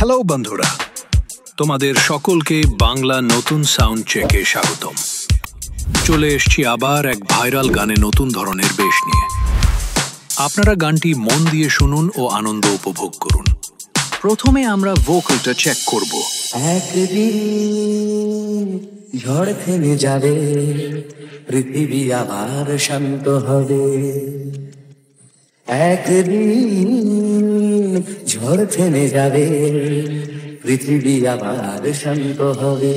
Hello বন্ধুরা, তোমাদের সকলকে বাংলা নতুন সাউন্ড চেকে স্বাগতম। চলে এসেছি আবার এক ভাইরাল গানে নতুন ধরনের বেশ নিয়ে। আপনারা গানটি মন দিয়ে শুনুন ও আনন্দ উপভোগ করুন। প্রথমে আমরা ভোকালটা চেক করব। একদিন ঝড় থেমে যাবে, পৃথিবী আবার শান্ত হবে। একদিন ঝড় থেমে যাবে, পৃথিবী আবার শান্ত হবে।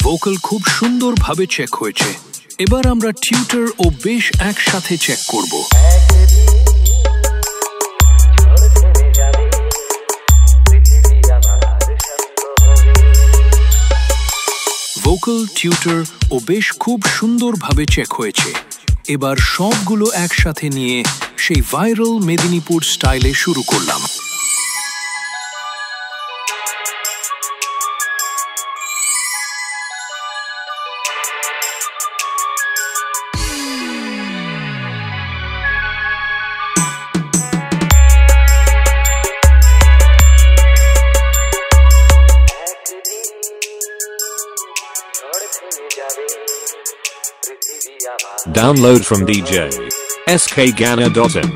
ভোকাল খুব সুন্দরভাবে চেক হয়েছে। এবার আমরা টিউটার ও বেশ একসাথে চেক করব। ভোকাল, টিউটার ও বেশ খুব সুন্দরভাবে চেক হয়েছে। এবার সবগুলো একসাথে নিয়ে সেই ভাইরাল মেদিনীপুর স্টাইলে শুরু করলাম। Download from DJ skghana.in.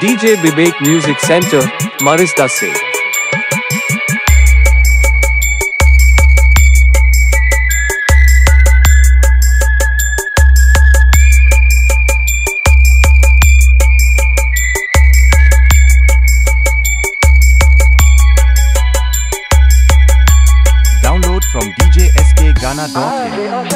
DJ Vivek Music Center, Marista se. Download from DJ skghana.in.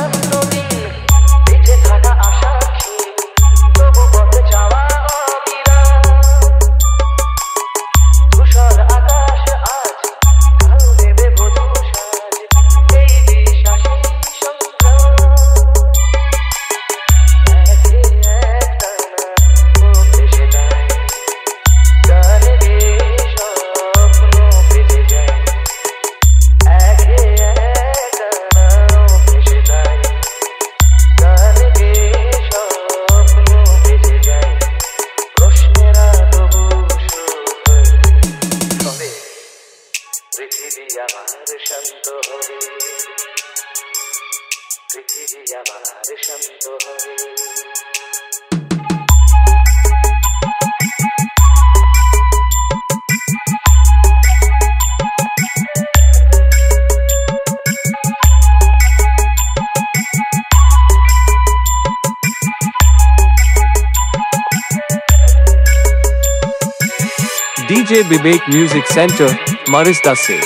DJ Vivek Music Center, Marista se.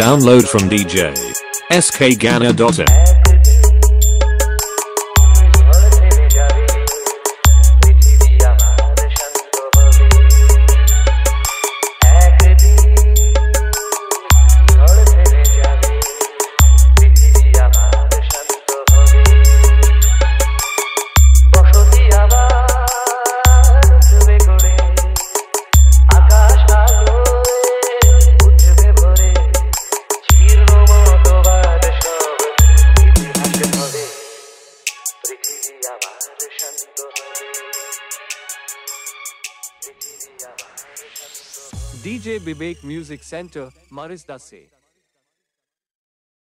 Download from DJ skgana.in DJ Vivek Music Center, Marisda se.